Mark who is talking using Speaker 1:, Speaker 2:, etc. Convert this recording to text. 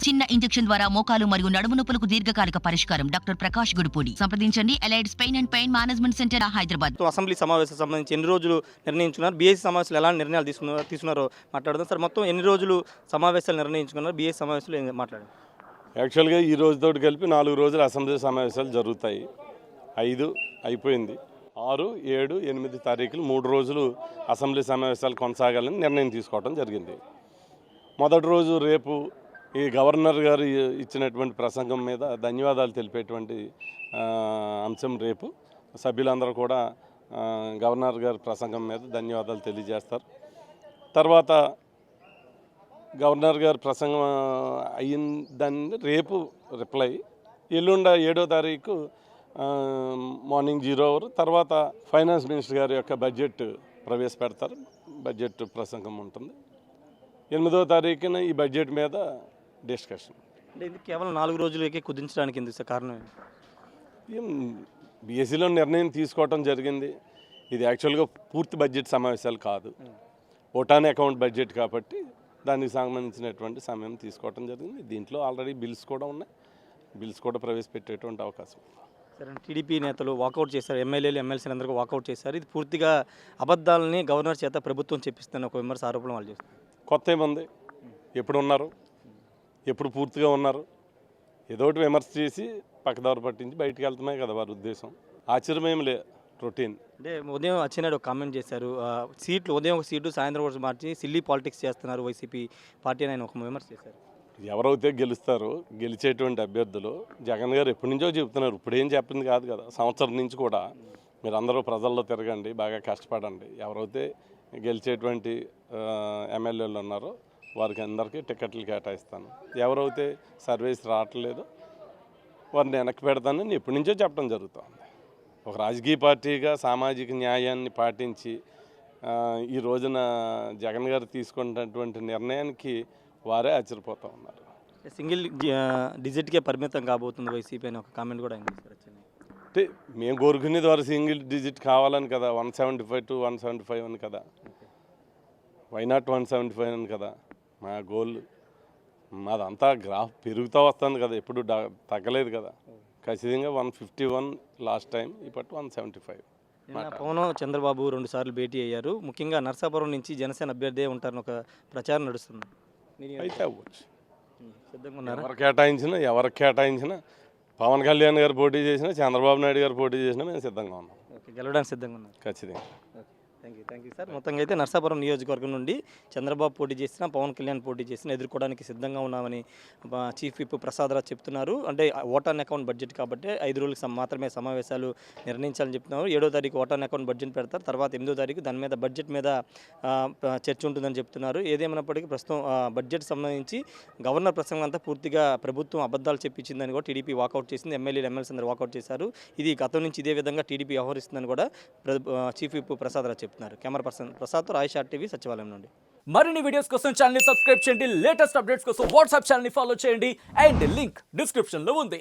Speaker 1: చిన్న ఇంజెక్షన్ ద్వారా మోకాలు మరియు నడుము నొప్పులకు దీర్ఘకాలిక పరిష్కారం. డాక్టర్ ప్రకాష్ గుడిపూడి. సంప్రదించండి. Allied's pain and pain management centre, Hyderabad.
Speaker 2: Assembly సమావేశాలకు సంబంధించి ఎన్ని రోజులు నిర్ణయించుకున్నారు, బీఎస్సీ సమావేశాలు ఎలాంటి నిర్ణయాలు తీసుకున్నారో మాట్లాడదాం సార్. మొత్తం ఎన్ని రోజులు సమావేశాలు నిర్ణయించుకున్నారు, బీఎస్సీ సమావేశాలు మాట్లాడారు?
Speaker 3: యాక్చువల్గా ఈ రోజుతో కలిపి 4 రోజులు అసెంబ్లీ సమావేశాలు జరుగుతాయి. 5 అయిపోయింది. 6, 7, 8 తారీఖులు 3 రోజులు అసెంబ్లీ సమావేశాలు కొనసాగాలని నిర్ణయం తీసుకోవడం జరిగింది. మొదటి రోజు రేపు ఈ గవర్నర్ గారు ఇచ్చినటువంటి ప్రసంగం మీద ధన్యవాదాలు తెలిపేటువంటి అంశం రేపు సభ్యులందరూ కూడా గవర్నర్ గారి ప్రసంగం మీద ధన్యవాదాలు తెలియజేస్తారు. తర్వాత గవర్నర్ గారి ప్రసంగం అయిన దాన్ని రేపు రిప్లై, ఎల్లుండ 7వ తారీఖు మార్నింగ్ 0 hour తర్వాత ఫైనాన్స్ మినిస్టర్ గారి యొక్క బడ్జెట్ ప్రవేశపెడతారు. బడ్జెట్ ప్రసంగం ఉంటుంది. 8వ తారీఖున ఈ బడ్జెట్ మీద డిస్కషన్.
Speaker 2: అంటే ఇది కేవలం 4 రోజులకే కుదించడానికి ఎందుకు సార్ కారణం?
Speaker 3: బీఎస్సీలో నిర్ణయం తీసుకోవటం జరిగింది. ఇది యాక్చువల్గా పూర్తి బడ్జెట్ సమావేశాలు కాదు, ఓటాన్ అకౌంట్ బడ్జెట్ కాబట్టి దానికి సంబంధించినటువంటి సమయం తీసుకోవటం జరిగింది. దీంట్లో ఆల్రెడీ బిల్స్ కూడా ఉన్నాయి. బిల్స్ కూడా ప్రవేశపెట్టేటువంటి అవకాశం.
Speaker 2: సరే, టీడీపీ నేతలు వాకౌట్ చేశారు, ఎమ్మెల్యేలు ఎమ్మెల్సీలు అందరూ వాకౌట్ చేశారు. ఇది పూర్తిగా అబద్ధాలని గవర్నర్ చేత ప్రభుత్వం చెప్పిస్తున్న ఒక విమర్శ ఆరోపణ వాళ్ళు చేస్తారు.
Speaker 3: కొత్త ఏముంది? ఎప్పుడు ఉన్నారు? ఎప్పుడు పూర్తిగా ఉన్నారు? ఏదో ఒకటి విమర్శ చేసి పక్కదారు పట్టించి బయటికి వెళ్తున్నాయి కదా వారి ఉద్దేశం. ఆశ్చర్యమేమి లే, రొటీన్.
Speaker 2: అంటే ఉదయం వచ్చినాడు ఒక కామెంట్ చేశారు, సీట్లు ఉదయం ఒక సీటు సాయంత్రం కూడా మార్చి సిల్లీ పాలిటిక్స్ చేస్తున్నారు వైసీపీ పార్టీ అని ఆయన ఒక విమర్శ చేశారు.
Speaker 3: ఎవరైతే గెలుస్తారో గెలిచేటువంటి అభ్యర్థులు జగన్ గారు ఎప్పటి నుంచో చెప్తున్నారు, ఇప్పుడేం చెప్పింది కాదు కదా, సంవత్సరం నుంచి కూడా మీరు అందరూ ప్రజల్లో తిరగండి, బాగా కష్టపడండి. ఎవరైతే గెలిచేటువంటి ఎమ్మెల్యేలు ఉన్నారో వారికి అందరికీ టికెట్లు కేటాయిస్తాను, ఎవరైతే సర్వీస్ రావట్లేదో వారిని వెనక్కి పెడతానని ఎప్పటి నుంచో చెప్పడం జరుగుతుంది. ఒక రాజకీయ పార్టీగా సామాజిక న్యాయాన్ని పాటించి ఈ రోజున జగన్ గారు తీసుకున్నటువంటి నిర్ణయానికి వారే ఆశ్చర్యపోతూ ఉన్నారు.
Speaker 2: సింగిల్ డిజిట్కే పరిమితం కాబోతుంది వైసీపీ అని ఒక కామెంట్ కూడా అయింది సార్.
Speaker 3: అంటే మేము కోరుకునేది వారు సింగిల్ డిజిట్ కావాలని కదా, 175 to 175 అని కదా, వై నాట్ 175 అని కదా మా గోల్. మాదంతా గ్రాఫ్ పెరుగుతూ వస్తుంది కదా, ఎప్పుడు తగ్గలేదు కదా. ఖచ్చితంగా 151 లాస్ట్ టైం, ఇప్పటి 175.
Speaker 2: పవన్ చంద్రబాబు 2 సార్లు భేటీ అయ్యారు. ముఖ్యంగా నర్సాపురం నుంచి జనసేన అభ్యర్థి ఉంటారని ఒక ప్రచారం నడుస్తుంది.
Speaker 3: అయితే అవ్వచ్చు.
Speaker 2: సిద్ధంగా ఉన్నారు?
Speaker 3: ఎవరికి కేటాయించినా పవన్ కళ్యాణ్ గారు పోటీ చేసినా, చంద్రబాబు నాయుడు గారు పోటీ చేసినా మేము సిద్ధంగా ఉన్నాం.
Speaker 2: గెలవడానికి సిద్ధంగా ఉన్నారు.
Speaker 3: ఖచ్చితంగా.
Speaker 2: Thank you sir. మొత్తంగా అయితే నర్సాపురం నియోజకవర్గం నుండి చంద్రబాబు పోటీ చేసినా, పవన్ కళ్యాణ్ పోటీ చేసినా ఎదుర్కోవడానికి సిద్ధంగా ఉన్నామని చీఫ్ విప్ ప్రసాద్ రాజ్ చెప్తున్నారు. అంటే ఓటాన్ అకౌంట్ బడ్జెట్ కాబట్టి 5 రోజులకు మాత్రమే సమావేశాలు నిర్ణయించాలని చెప్తున్నారు. 7వ తారీఖు ఓటాన్ అకౌంట్ బడ్జెట్ పెడతారు. తర్వాత 8వ తారీఖు దాని మీద బడ్జెట్ మీద చర్చ ఉంటుందని చెప్తున్నారు. ఏదేమైనప్పటికీ ప్రస్తుతం బడ్జెట్ సంబంధించి గవర్నర్ ప్రసంగం అంతా పూర్తిగా ప్రభుత్వం అబద్ధాలు చెప్పించిందని కూడా టీడీపీ వాకౌట్ చేసింది. ఎమ్మెల్యేలు ఎమ్మెల్సీ అందరూ వాకౌట్ చేశారు. ఇది గతం నుంచి ఇదే విధంగా టీడీపీ వ్యవహరిస్తుందని కూడా చీఫ్ విప్ ప్రసాద్ రాజ్ చెప్తున్నారు. కెమెరా పర్సన్ ప్రసాద్తో రాయ్ షార్ట్ టీవీ, సచివాలయం నుండి.
Speaker 4: మరిన్ని వీడియోస్ కోసం ఛానల్ ని సబ్స్క్రైబ్ చేయండి. లేటెస్ట్ అప్డేట్స్ కోసం వాట్సాప్ ఛానల్ ని ఫాలో చేయండి. అండ్ లింక్ డిస్క్రిప్షన్ లో ఉంది.